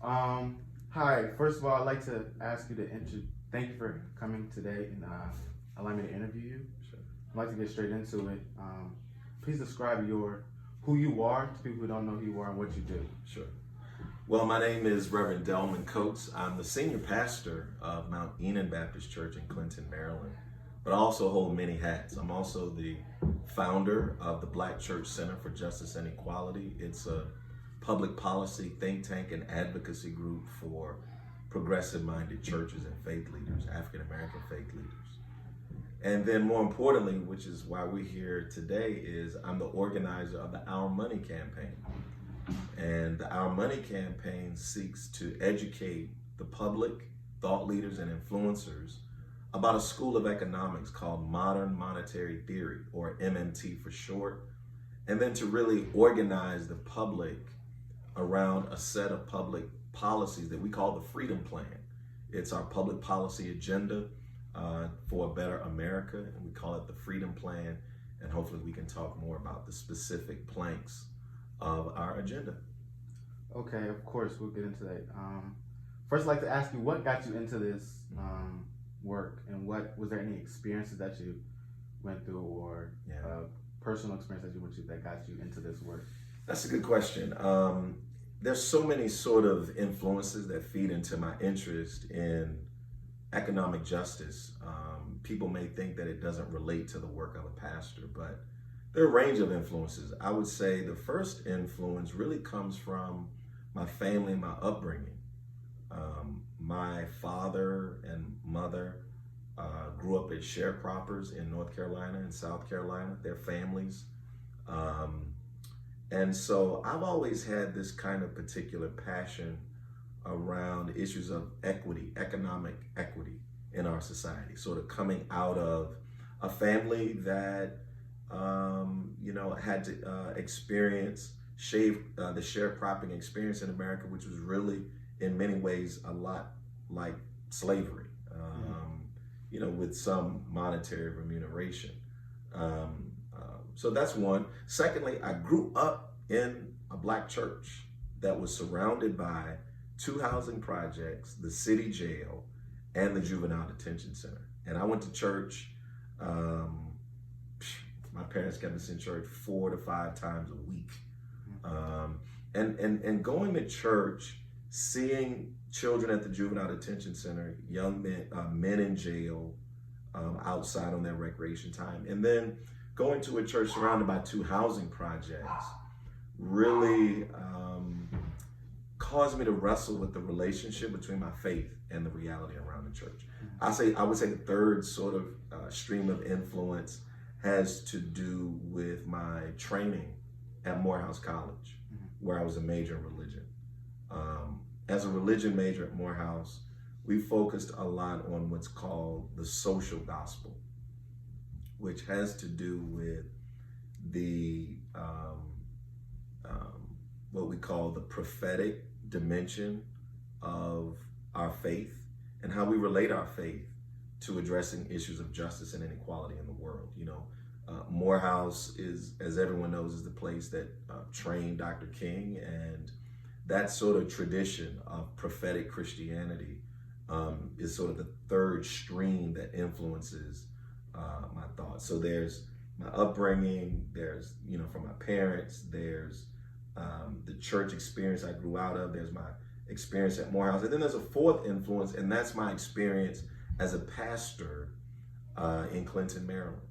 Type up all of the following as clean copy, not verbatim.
Hi. First of all, I'd like to ask you to thank you for coming today and allowing me to interview you. Sure. I'd like to get straight into it. Please describe who you are to people who don't know who you are and what you do. Sure. Well, my name is Reverend Delman Coates. I'm the senior pastor of Mount Enon Baptist Church in Clinton, Maryland, but I also hold many hats. I'm also the founder of the Black Church Center for Justice and Equality. It's a public policy think tank and advocacy group for progressive-minded churches and faith leaders, African-American faith leaders. And then more importantly, which is why we're here today, is I'm the organizer of the Our Money campaign. And the Our Money campaign seeks to educate the public, thought leaders, and influencers about a school of economics called Modern Monetary Theory, or MMT for short, and then to really organize the public around a set of public policies that we call the Freedom Plan. It's our public policy agenda for a better America, and we call it the Freedom Plan, and hopefully we can talk more about the specific planks of our agenda. Okay, of course, we'll get into that. First, I'd like to ask you, what got you into this work, and was there any experiences that you went through, or personal experience that you went through that got you into this work? That's a good question. There's so many sort of influences that feed into my interest in economic justice. People may think that it doesn't relate to the work of a pastor, but there are a range of influences. I would say the first influence really comes from my family and my upbringing. My father and mother grew up as sharecroppers in North Carolina and South Carolina, their families. And so I've always had this kind of particular passion around issues of equity, economic equity in our society, sort of coming out of a family that had to experience the sharecropping experience in America, which was really in many ways a lot like slavery, with some monetary remuneration. So that's one. Secondly, I grew up in a Black church that was surrounded by two housing projects, the city jail, and the juvenile detention center. And I went to church. My parents kept us in church 4 to 5 times a week. And going to church, seeing children at the juvenile detention center, young men in jail, outside on their recreation time, and then going to a church surrounded by two housing projects really caused me to wrestle with the relationship between my faith and the reality around the church. I would say the third sort of stream of influence has to do with my training at Morehouse College, where I was a major in religion. As a religion major at Morehouse, we focused a lot on what's called the social gospel, which has to do with the what we call the prophetic dimension of our faith and how we relate our faith to addressing issues of justice and inequality in the world. Morehouse is, as everyone knows, is the place that trained Dr. King, and that sort of tradition of prophetic Christianity is sort of the third stream that influences my thoughts. So there's my upbringing, there's, from my parents, there's the church experience I grew out of, there's my experience at Morehouse, and then there's a fourth influence, and that's my experience as a pastor in Clinton, Maryland.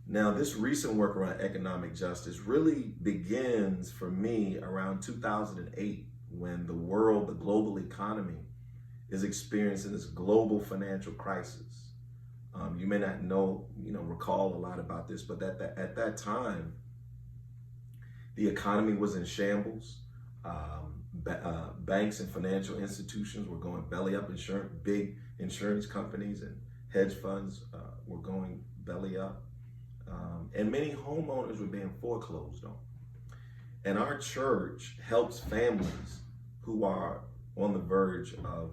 Now, this recent work around economic justice really begins for me around 2008, when the world, the global economy, is experiencing this global financial crisis. You may not recall a lot about this, but at that time, the economy was in shambles. Banks and financial institutions were going belly up. Big insurance companies and hedge funds were going belly up. And many homeowners were being foreclosed on. And our church helps families who are on the verge of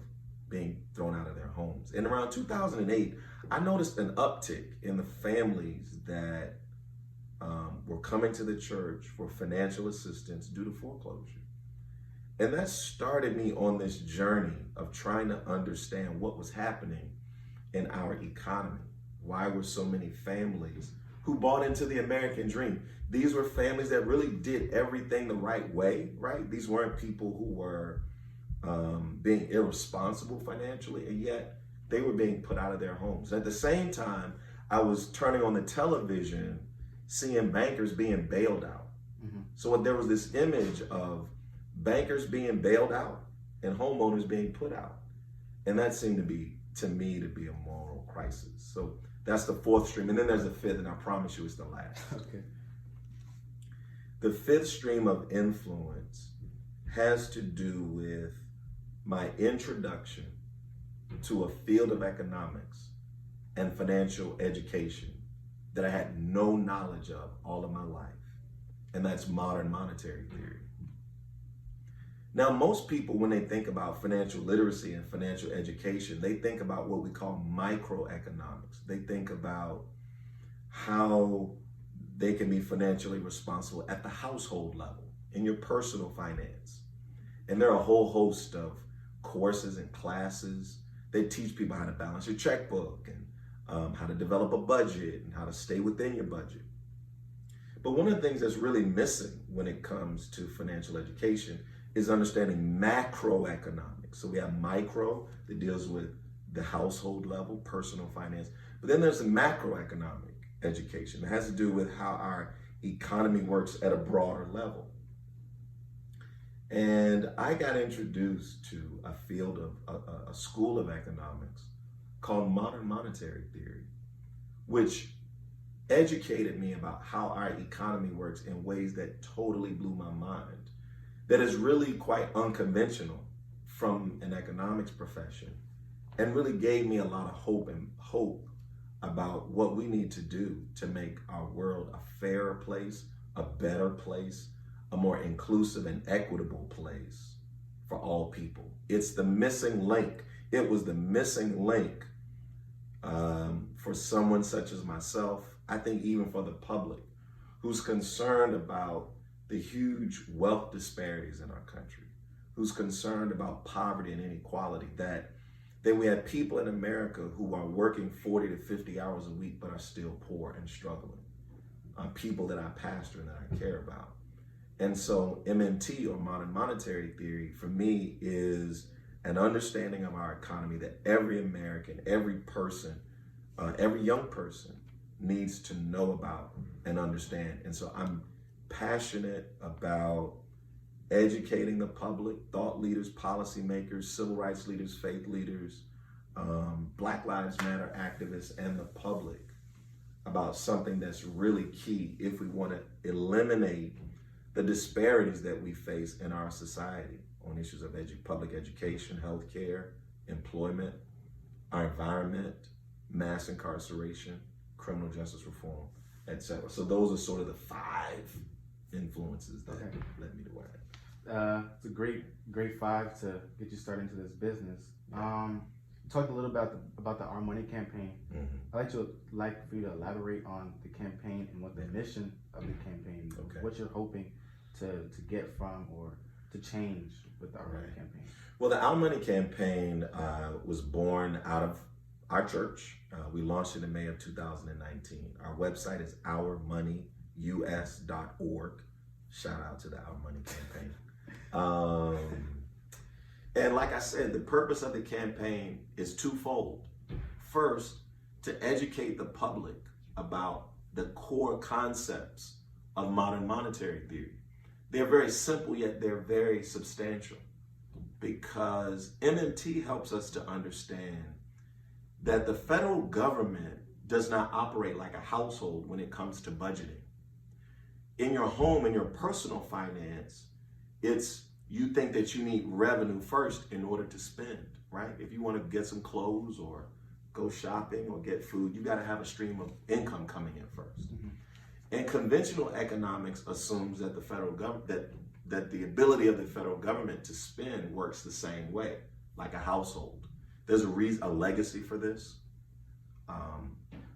being thrown out of their homes. In around 2008, I noticed an uptick in the families that were coming to the church for financial assistance due to foreclosure. And that started me on this journey of trying to understand what was happening in our economy. Why were so many families who bought into the American dream? These were families that really did everything the right way, right? These weren't people who were being irresponsible financially, and yet they were being put out of their homes. At the same time, I was turning on the television, seeing bankers being bailed out. Mm-hmm. So there was this image of bankers being bailed out and homeowners being put out. And that seemed to me to be a moral crisis. So that's the fourth stream. And then there's a fifth, and I promise you it's the last. Okay. The fifth stream of influence has to do with my introduction to a field of economics and financial education that I had no knowledge of all of my life. And that's modern monetary theory. Now, most people, when they think about financial literacy and financial education, they think about what we call microeconomics. They think about how they can be financially responsible at the household level, in your personal finance. And there are a whole host of courses and classes that teach people how to balance your checkbook and how to develop a budget and how to stay within your budget. But one of the things that's really missing when it comes to financial education is understanding macroeconomics. So we have micro that deals with the household level, personal finance. But then there's the macroeconomic education that has to do with how our economy works at a broader level. And I got introduced to a field of a school of economics called modern monetary theory, which educated me about how our economy works in ways that totally blew my mind. That is really quite unconventional from an economics profession, and really gave me a lot of hope about what we need to do to make our world a fairer place, a better place, a more inclusive and equitable place for all people. It's the missing link. It was the missing link for someone such as myself, I think even for the public, who's concerned about the huge wealth disparities in our country, who's concerned about poverty and inequality, that we have people in America who are working 40 to 50 hours a week but are still poor and struggling. People that I pastor and that I care about. And so MMT, or modern monetary theory, for me is an understanding of our economy that every American, every person, every young person needs to know about and understand. And so I'm passionate about educating the public, thought leaders, policymakers, civil rights leaders, faith leaders, Black Lives Matter activists, and the public about something that's really key if we want to eliminate the disparities that we face in our society on issues of public education, healthcare, employment, our environment, mass incarceration, criminal justice reform, etc. So those are sort of the 5 influences that led me to where I am. It's a great 5 to get you started into this business. You talked a little about the Our Money campaign. Mm-hmm. I'd like for you to elaborate on the campaign and what the mission of the campaign, what you're hoping to get from or to change with the Our Money campaign. Well, the Our Money campaign was born out of our church. We launched it in May of 2019. Our website is ourmoneyus.org. Shout out to the Our Money campaign. And like I said, the purpose of the campaign is twofold. First, to educate the public about the core concepts of modern monetary theory. They're very simple, yet they're very substantial, because MMT helps us to understand that the federal government does not operate like a household when it comes to budgeting. In your home, in your personal finance, you think that you need revenue first in order to spend, right? If you want to get some clothes or go shopping or get food, you got to have a stream of income coming in first. Mm-hmm. And conventional economics assumes that the federal government, that the ability of the federal government to spend works the same way, like a household. There's a legacy for this.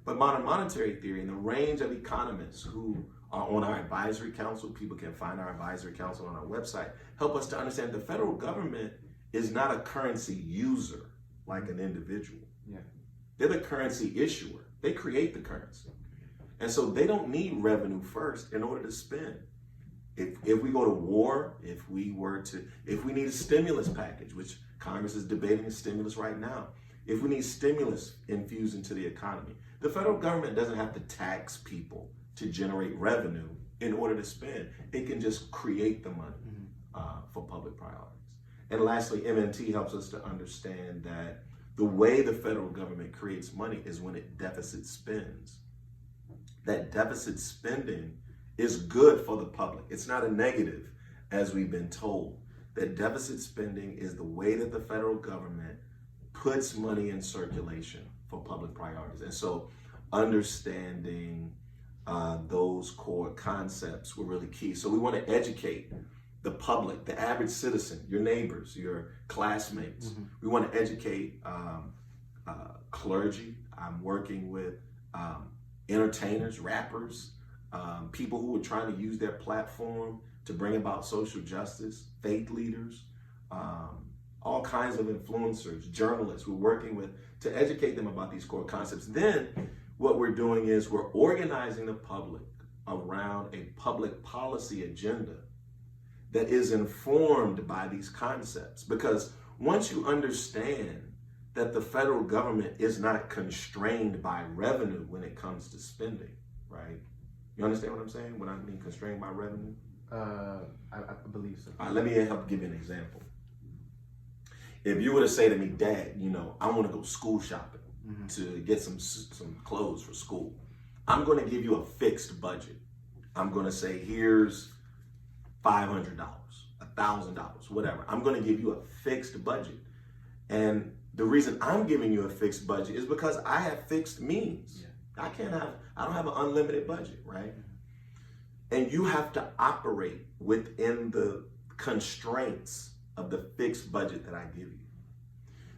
But modern monetary theory and the range of economists who on our advisory council. People can find our advisory council on our website. Help us to understand the federal government is not a currency user like an individual. Yeah. They're the currency issuer. They create the currency. And so they don't need revenue first in order to spend. If we go to war, if we need a stimulus package, which Congress is debating a stimulus right now, if we need stimulus infused into the economy, the federal government doesn't have to tax people to generate revenue in order to spend. It can just create the money for public priorities. And lastly, MNT helps us to understand that the way the federal government creates money is when it deficit spends. That deficit spending is good for the public. It's not a negative, as we've been told. That deficit spending is the way that the federal government puts money in circulation for public priorities. And so understanding those core concepts were really key. So we want to educate the public, the average citizen, your neighbors, your classmates. We want to educate clergy. I'm working with entertainers, rappers, people who are trying to use their platform to bring about social justice, faith leaders, all kinds of influencers, journalists we're working with to educate them about these core concepts. Then what we're doing is we're organizing the public around a public policy agenda that is informed by these concepts. Because once you understand that the federal government is not constrained by revenue when it comes to spending, right? You understand what I'm saying when I mean constrained by revenue? I believe so. All right, let me help give you an example. If you were to say to me, Dad, I want to go school shopping to get some clothes for school, I'm going to give you a fixed budget. I'm going to say, here's $500, $1,000, whatever. I'm going to give you a fixed budget. And the reason I'm giving you a fixed budget is because I have fixed means. Yeah. I don't have an unlimited budget, right? And you have to operate within the constraints of the fixed budget that I give you.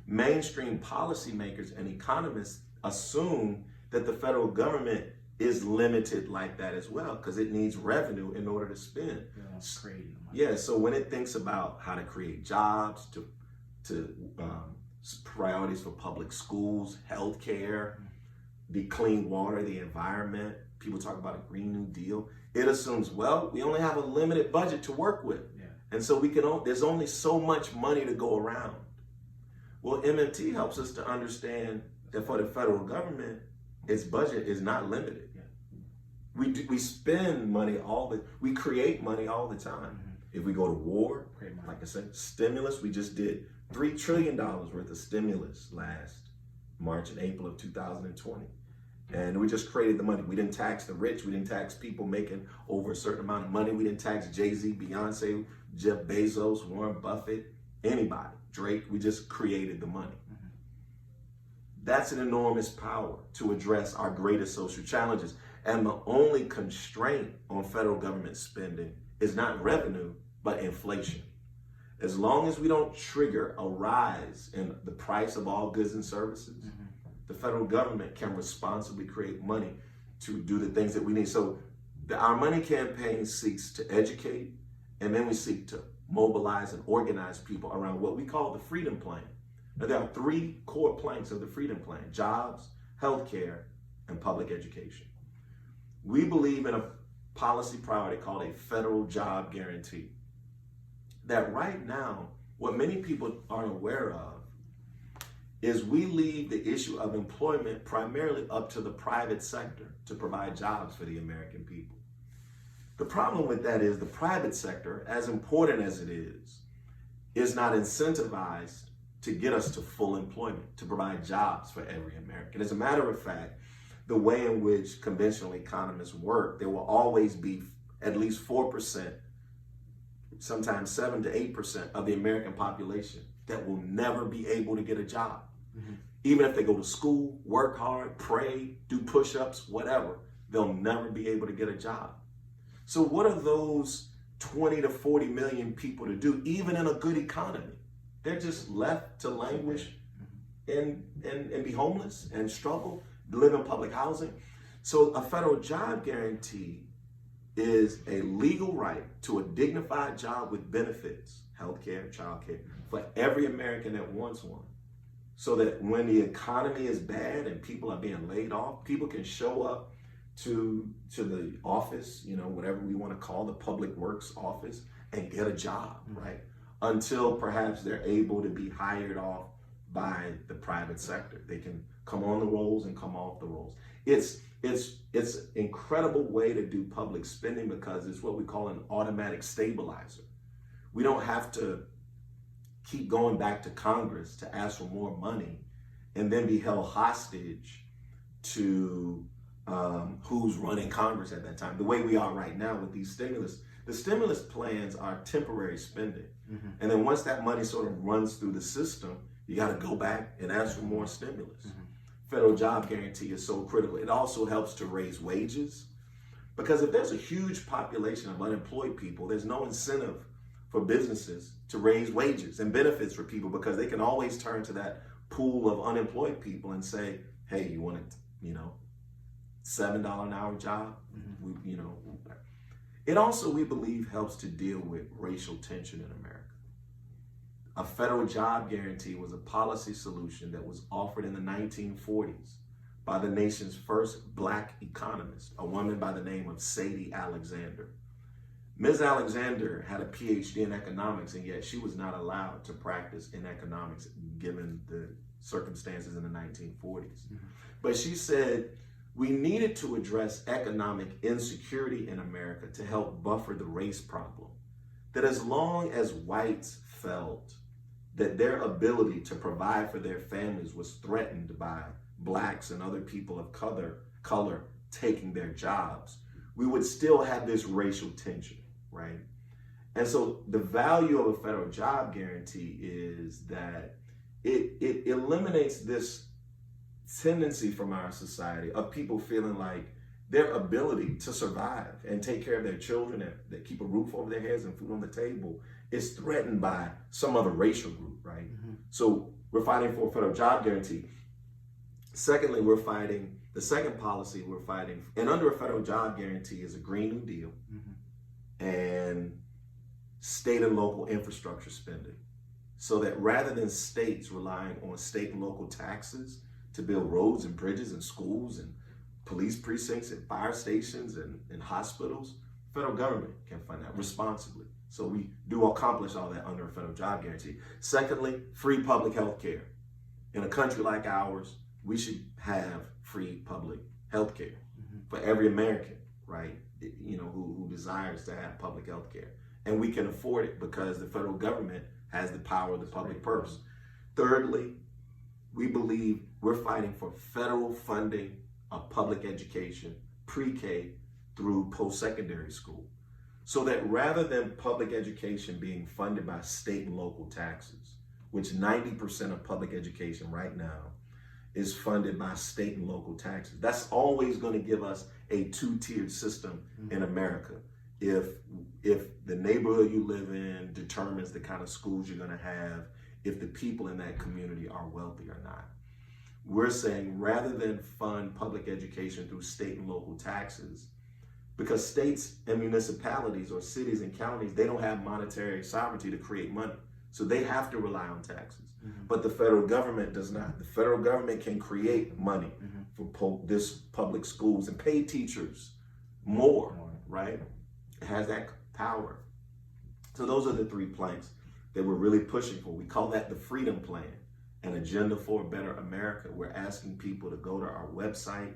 Mainstream policymakers and economists assume that the federal government is limited like that as well because it needs revenue in order to spend. Yeah, so when it thinks about how to create jobs, to priorities for public schools, healthcare, the clean water, the environment, people talk about a Green New Deal, it assumes, well, we only have a limited budget to work with. Yeah. And so there's only so much money to go around. Well, MMT helps us to understand that for the federal government, its budget is not limited. Yeah. We spend money we create money all the time. If we go to war, like I said, stimulus, we just did $3 trillion worth of stimulus last March and April of 2020. And we just created the money. We didn't tax the rich. We didn't tax people making over a certain amount of money. We didn't tax Jay-Z, Beyonce, Jeff Bezos, Warren Buffett, anybody, Drake. We just created the money. That's an enormous power to address our greatest social challenges. And the only constraint on federal government spending is not revenue, but inflation. As long as we don't trigger a rise in the price of all goods and services, the federal government can responsibly create money to do the things that we need. So our money campaign seeks to educate, and then we seek to mobilize and organize people around what we call the Freedom Plan. Now, there are 3 core planks of the Freedom Plan: jobs, healthcare, and public education. We believe in a policy priority called a federal job guarantee. That right now, what many people aren't aware of is we leave the issue of employment primarily up to the private sector to provide jobs for the American people. The problem with that is the private sector, as important as it is not incentivized to get us to full employment, to provide jobs for every American. As a matter of fact, the way in which conventional economists work, there will always be at least 4%, sometimes 7 to 8% of the American population that will never be able to get a job. Even if they go to school, work hard, pray, do push-ups, whatever, they'll never be able to get a job. So what are those 20 to 40 million people to do, even in a good economy? They're just left to languish and be homeless and struggle, live in public housing. So a federal job guarantee is a legal right to a dignified job with benefits, healthcare, childcare, for every American that wants one. So that when the economy is bad and people are being laid off, people can show up to the office, whatever we want to call the public works office, and get a job, right? Until perhaps they're able to be hired off by the private sector. They can come on the rolls and come off the rolls. It's an incredible way to do public spending because it's what we call an automatic stabilizer. We don't have to keep going back to Congress to ask for more money and then be held hostage to who's running Congress at that time. The way we are right now with these the stimulus plans are temporary spending. And then once that money sort of runs through the system, you got to go back and ask for more stimulus. Federal job guarantee is so critical. It also helps to raise wages because if there's a huge population of unemployed people, there's no incentive for businesses to raise wages and benefits for people because they can always turn to that pool of unemployed people and say, hey, you want a, $7 an hour job? It also, we believe, helps to deal with racial tension in America. A federal job guarantee was a policy solution that was offered in the 1940s by the nation's first Black economist, a woman by the name of Sadie Alexander. Ms. Alexander had a PhD in economics, and yet she was not allowed to practice in economics given the circumstances in the 1940s. But she said we needed to address economic insecurity in America to help buffer the race problem. That as long as whites felt that their ability to provide for their families was threatened by Blacks and other people of color taking their jobs, we would still have this racial tension, right? And so the value of a federal job guarantee is that it eliminates this tendency from our society of people feeling like their ability to survive and take care of their children and that keep a roof over their heads and food on the table is threatened by some other racial group, right? So we're fighting for a federal job guarantee. Secondly, the second policy we're fighting, and under a federal job guarantee is a Green New Deal and state and local infrastructure spending. So that rather than states relying on state and local taxes to build roads and bridges and schools and police precincts and fire stations and hospitals, federal government can fund that responsibly. So we do accomplish all that under a federal job guarantee. Secondly, free public health care. In a country like ours, we should have free public health care for every American, right? Who desires to have public health care. And we can afford it because the federal government has the power of the public purse. Thirdly, we believe we're fighting for federal funding of public education, pre-K through post-secondary school. So that rather than public education being funded by state and local taxes, which 90% of public education right now is funded by state and local taxes, that's always going to give us a two-tiered system in America. If the neighborhood you live in determines the kind of schools you're going to have, if the people in that community are wealthy or not. We're saying rather than fund public education through state and local taxes, because states and municipalities or cities and counties, they don't have monetary sovereignty to create money. So they have to rely on taxes. But the federal government does not. The federal government can create money for this public schools and pay teachers more, right? It has that power. So those are the 3 planks that we're really pushing for. We call that the Freedom Plan, an agenda for a better America. We're asking people to go to our website,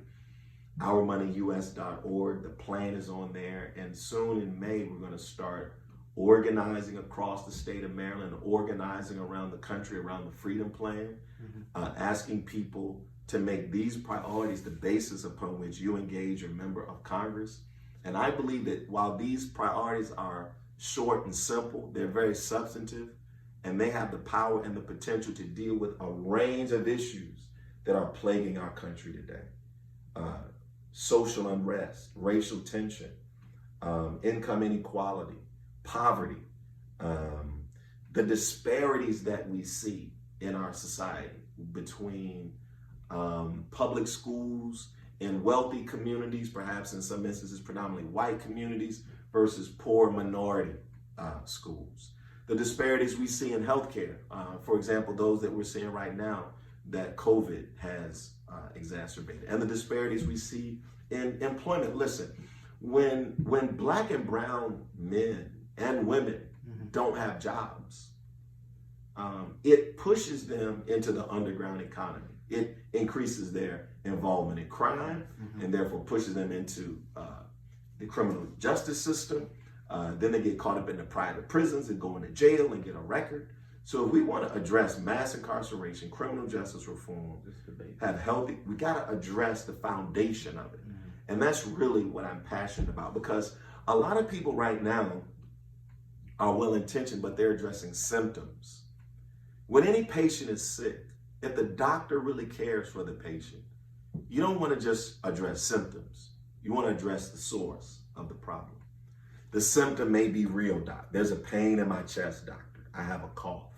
ourmoneyus.org. The plan is on there. And soon in May, we're going to start organizing across the state of Maryland, organizing around the country around the Freedom Plan, asking people to make these priorities the basis upon which you engage your member of Congress. And I believe that while these priorities are short and simple, they're very substantive, and they have the power and the potential to deal with a range of issues that are plaguing our country today. Social unrest, racial tension, income inequality, poverty, the disparities that we see in our society between public schools in wealthy communities, perhaps in some instances predominantly white communities, versus poor minority schools. The disparities we see in healthcare, for example, those that we're seeing right now that COVID has exacerbated, and the disparities we see in employment. Listen, when black and brown men and women don't have jobs, it pushes them into the underground economy. It increases their involvement in crime, and therefore pushes them into the criminal justice system. Then they get caught up in the private prisons and go into jail and get a record. So if we want to address mass incarceration, criminal justice reform, have healthy, we got to address the foundation of it. And that's really what I'm passionate about, because a lot of people right now are well-intentioned, but they're addressing symptoms. When any patient is sick, if the doctor really cares for the patient, you don't want to just address symptoms. You want to address the source of the problem. The symptom may be real, doc. There's a pain in my chest, doctor. I have a cough.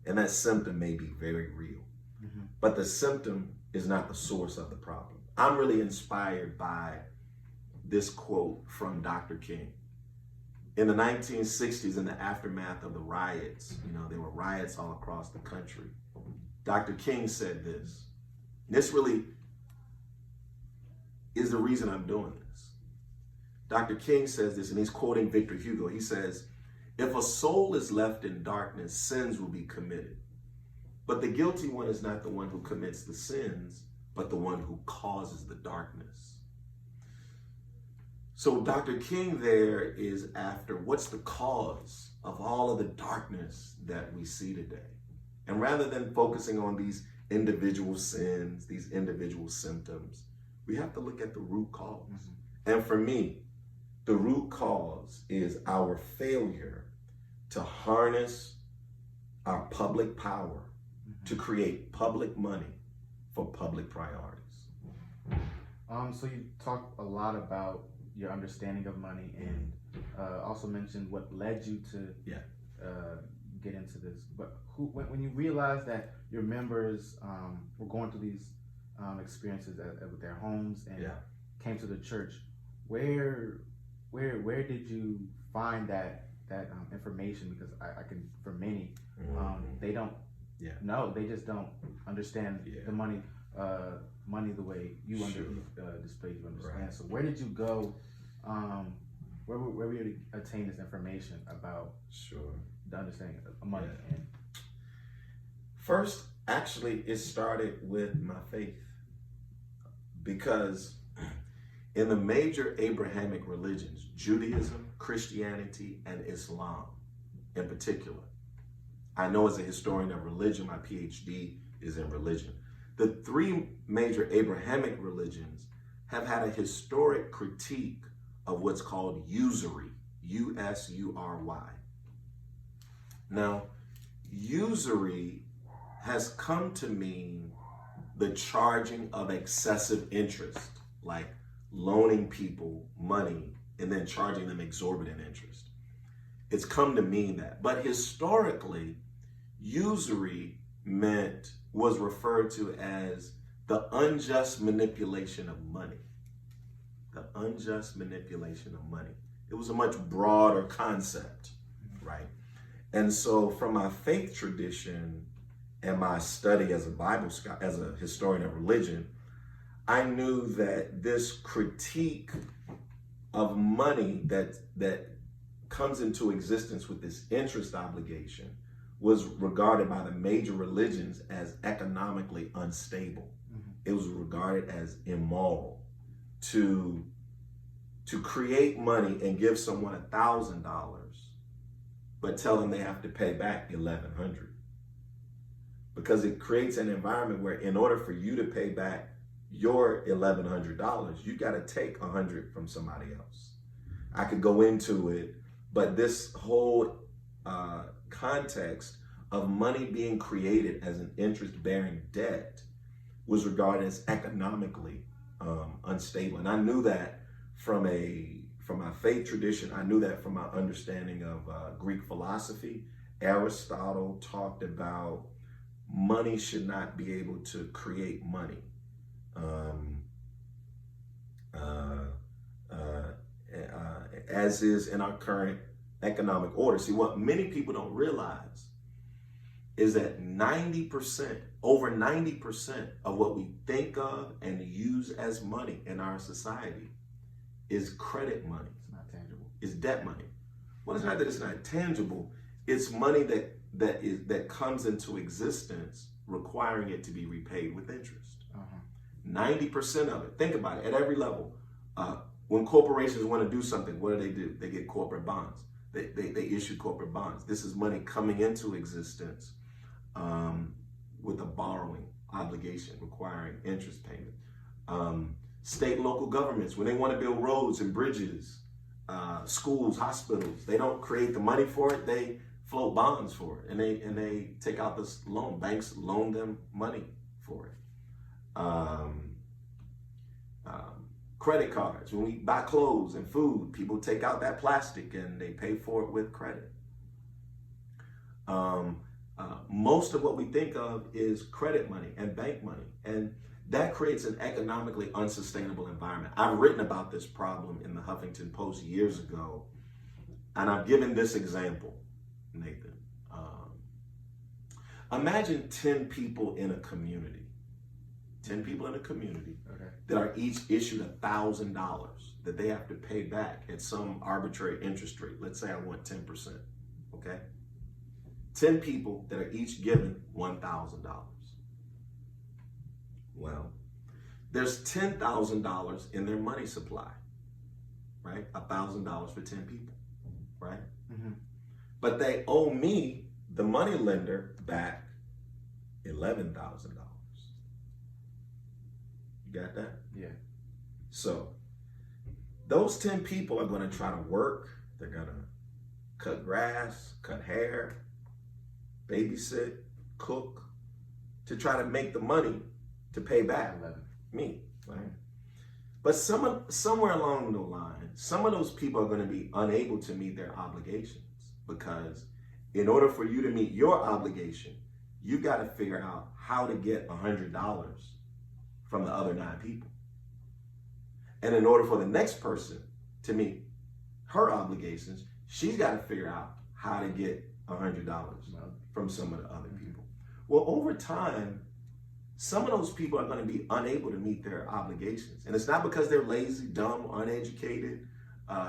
And that symptom may be very real. But the symptom is not the source of the problem. I'm really inspired by this quote from Dr. King. In the 1960s, in the aftermath of the riots, there were riots all across the country. Dr. King said this. This really is the reason I'm doing this. Dr. King says this, and he's quoting Victor Hugo. He says, "If a soul is left in darkness, sins will be committed. But the guilty one is not the one who commits the sins, but the one who causes the darkness." So Dr. King there is after what's the cause of all of the darkness that we see today. And rather than focusing on these individual sins, these individual symptoms, we have to look at the root cause. And for me, the root cause is our failure to harness our public power to create public money for public priorities. So you talked a lot about your understanding of money, and also mentioned what led you to get into this. But when you realized that your members were going through these experiences with their homes and came to the church, where did you find that information? Because I can, for many, they don't know, they just don't understand the money the way you display you understand. Right. So where did you go? Where were you to attain this information about the understanding of money? And first, actually, it started with my faith, because in the major Abrahamic religions, Judaism, Christianity, and Islam in particular, I know as a historian of religion, my PhD is in religion. The three major Abrahamic religions have had a historic critique of what's called usury, U-S-U-R-Y. Now, usury has come to mean the charging of excessive interest, like loaning people money and then charging them exorbitant interest. It's come to mean that. But historically, usury was referred to as the unjust manipulation of money. The unjust manipulation of money. It was a much broader concept, right? And so from my faith tradition and my study as a Bible scholar, as a historian of religion, I knew that this critique of money that comes into existence with this interest obligation was regarded by the major religions as economically unstable. It was regarded as immoral to create money and give someone $1,000, but tell them they have to pay back $1,100. Because it creates an environment where in order for you to pay back your $1,100, you got to take $100 from somebody else. I could go into it, but this whole context of money being created as an interest-bearing debt was regarded as economically unstable. And I knew that from my faith tradition. I knew that from my understanding of Greek philosophy. Aristotle talked about money should not be able to create money. as is in our current economic order. See, what many people don't realize is that 90%, over 90% of what we think of and use as money in our society is credit money. It's not tangible. It's debt money. Well, it's not that it's not tangible. It's money that comes into existence requiring it to be repaid with interest. 90% of it. Think about it at every level. When corporations want to do something, what do? They get corporate bonds. They issue corporate bonds. This is money coming into existence with a borrowing obligation requiring interest payment. State and local governments, when they want to build roads and bridges, schools, hospitals, they don't create the money for it. They float bonds for it, and they take out this loan. Banks loan them money for it. Credit cards, when we buy clothes and food, people take out that plastic and they pay for it with credit. Most of what we think of is credit money and bank money, and that creates an economically unsustainable environment. I've written about this problem in the Huffington Post years ago, and I've given this example, Nathan. Imagine 10 people in a community. 10 people in a community that are each issued $1,000 that they have to pay back at some arbitrary interest rate. Let's say I want 10%, okay? 10 people that are each given $1,000. Well, there's $10,000 in their money supply, right? $1,000 for 10 people, right? But they owe me, the money lender, back $11,000. You got that? Yeah. So those 10 people are going to try to work. They're going to cut grass, cut hair, babysit, cook, to try to make the money to pay back me, right? But somewhere along the line, some of those people are going to be unable to meet their obligations, because in order for you to meet your obligation, you got to figure out how to get $100 from the other 9 people. And in order for the next person to meet her obligations, she's got to figure out how to get $100 from some of the other people. Well, over time, some of those people are going to be unable to meet their obligations. And it's not because they're lazy, dumb, uneducated,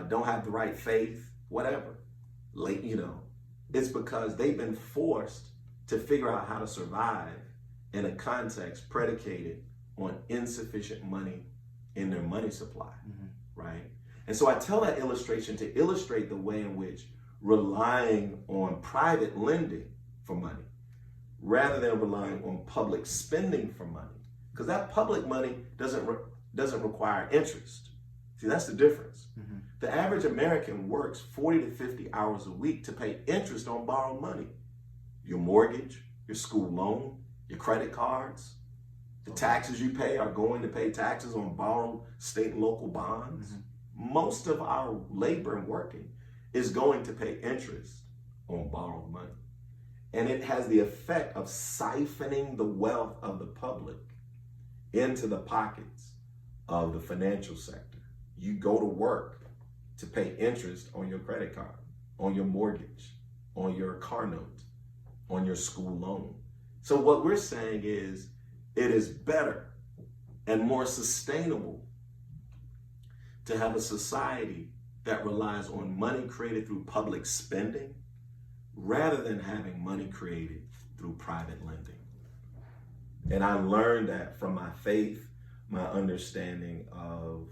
don't have the right faith, whatever. It's because they've been forced to figure out how to survive in a context predicated on insufficient money in their money supply, right? And so I tell that illustration to illustrate the way in which relying on private lending for money rather than relying on public spending for money, because that public money doesn't require interest. See, that's the difference. The average American works 40 to 50 hours a week to pay interest on borrowed money. Your mortgage, your school loan, your credit cards, the taxes you pay are going to pay taxes on borrowed state and local bonds. Most of our labor and working is going to pay interest on borrowed money. And it has the effect of siphoning the wealth of the public into the pockets of the financial sector. You go to work to pay interest on your credit card, on your mortgage, on your car note, on your school loan. So what we're saying is, it is better and more sustainable to have a society that relies on money created through public spending rather than having money created through private lending. And I learned that from my faith, my understanding of,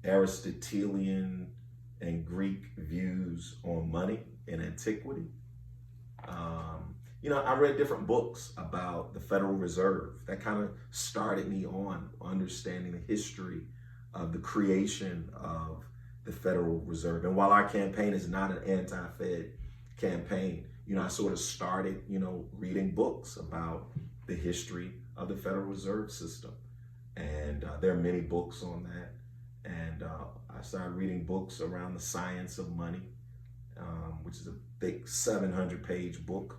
Aristotelian and Greek views on money in antiquity. I read different books about the Federal Reserve. That kind of started me on understanding the history of the creation of the Federal Reserve. And while our campaign is not an anti-Fed campaign, I sort of started, reading books about the history of the Federal Reserve System. And there are many books on that. And I started reading books around the science of money, which is a thick 700-page book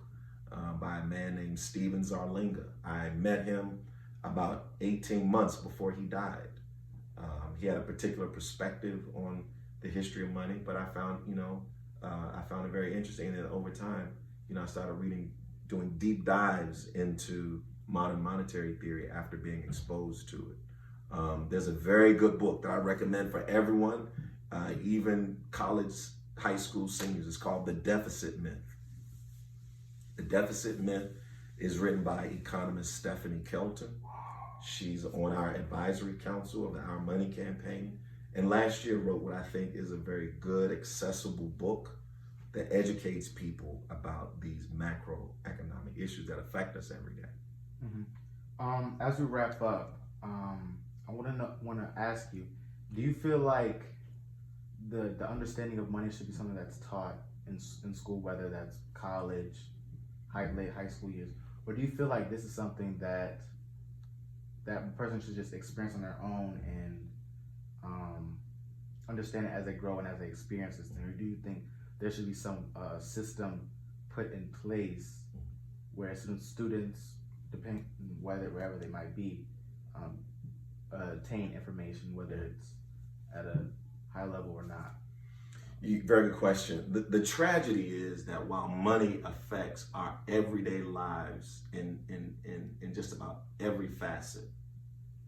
by a man named Steven Zarlinga. I met him about 18 months before he died. He had a particular perspective on the history of money, but I found it very interesting. And then over time, I started doing deep dives into modern monetary theory after being exposed to it. There's a very good book that I recommend for everyone, even college, high school seniors. It's called The Deficit Myth. The Deficit Myth is written by economist Stephanie Kelton. She's on our advisory council of the Our Money campaign. And last year wrote what I think is a very good, accessible book that educates people about these macroeconomic issues that affect us every day. Mm-hmm. As we wrap up, I want to ask you, do you feel like the understanding of money should be something that's taught in school, whether that's college, late high school years, or do you feel like this is something that person should just experience on their own and understand it as they grow and as they experience this thing? Or do you think there should be some system put in place where students, depending wherever they might be, attain information, whether it's at a high level or not? Very good question. The tragedy is that while money affects our everyday lives in just about every facet,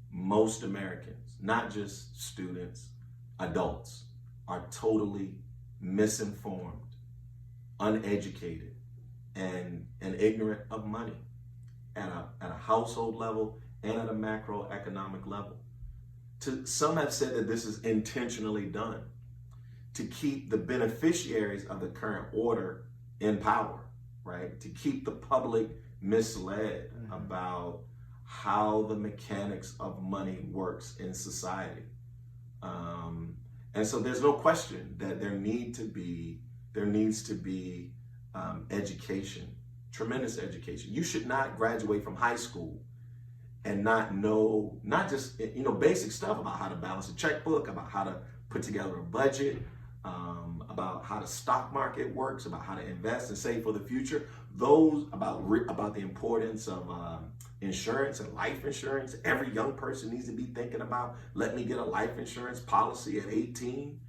most Americans, not just students, adults, are totally misinformed, uneducated, and ignorant of money at a household level and at a macroeconomic level. Some have said that this is intentionally done to keep the beneficiaries of the current order in power, right? To keep the public misled about how the mechanics of money works in society. And so there's no question that there needs to be education, tremendous education. You should not graduate from high school and not know, not just, basic stuff about how to balance a checkbook, about how to put together a budget, about how the stock market works, about how to invest and save for the future. Those about the importance of insurance and life insurance. Every young person needs to be thinking about, let me get a life insurance policy at 18,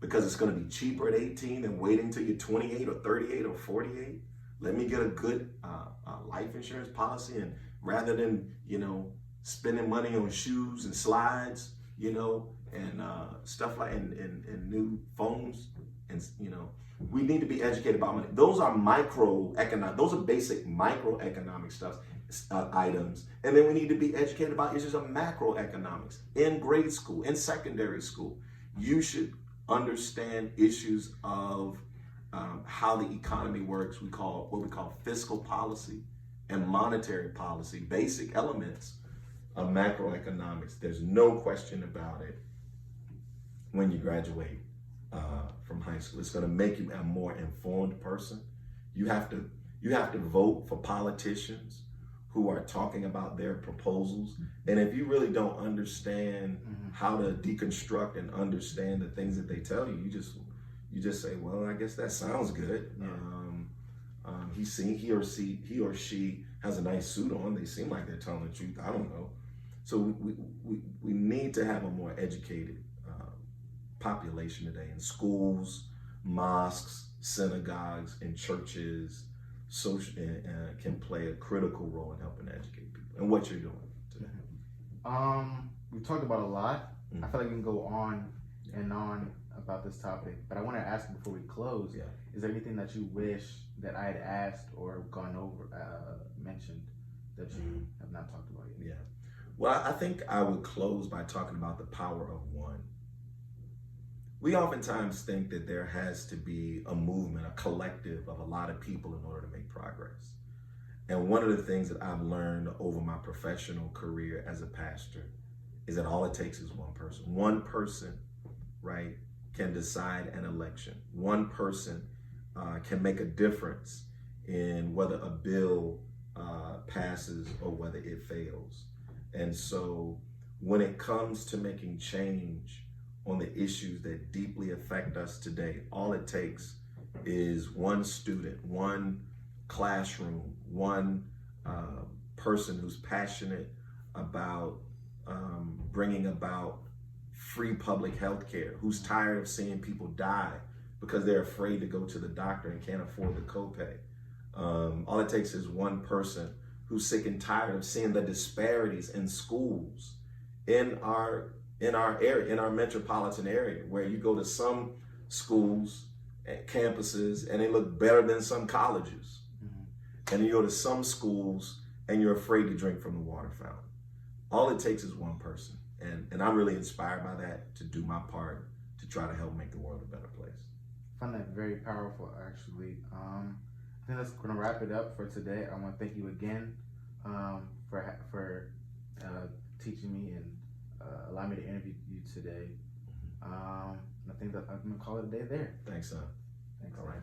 because it's going to be cheaper at 18 than waiting till you're 28 or 38 or 48. Let me get a good life insurance policy, and rather than spending money on shoes and slides, and stuff like and new phones, and we need to be educated about money. Those are microeconomic. Those are basic microeconomic items, and then we need to be educated about issues of macroeconomics in grade school, in secondary school. You should understand issues of how the economy works. What we call fiscal policy and monetary policy, basic elements of macroeconomics. There's no question about it. When you graduate from high school, it's going to make you a more informed person. You have to vote for politicians who are talking about their proposals. And if you really don't understand how to deconstruct and understand the things that they tell you, you just say, well, I guess that sounds good. He or she has a nice suit on. They seem like they're telling the truth. I don't know. So we need to have a more educated population today in schools, mosques, synagogues, and churches. Can play a critical role in helping educate people, and what you're doing today. We've talked about a lot. I feel like we can go on and on about this topic, but I want to ask before we close, is there anything that you wish that I had asked or gone over, mentioned that you have not talked about yet? Yeah. Well, I think I would close by talking about the power of one. We oftentimes think that there has to be a movement, a collective of a lot of people in order to make progress. And one of the things that I've learned over my professional career as a pastor is that all it takes is one person. One person, right, can decide an election. One person can make a difference in whether a bill passes or whether it fails. And so when it comes to making change on the issues that deeply affect us today, all it takes is one student, one classroom, one person who's passionate about bringing about free public health care, who's tired of seeing people die because they're afraid to go to the doctor and can't afford the copay. All it takes is one person who's sick and tired of seeing the disparities in schools in our area, in our metropolitan area, where you go to some schools and campuses and they look better than some colleges. Mm-hmm. And you go to some schools and you're afraid to drink from the water fountain. All it takes is one person. And I'm really inspired by that, to do my part to try to help make the world a better place. I find that very powerful, actually. I think that's going to wrap it up for today. I want to thank you again for teaching me and allowing me to interview you today. I think that I'm going to call it a day there. Thanks, son. Thanks. All right.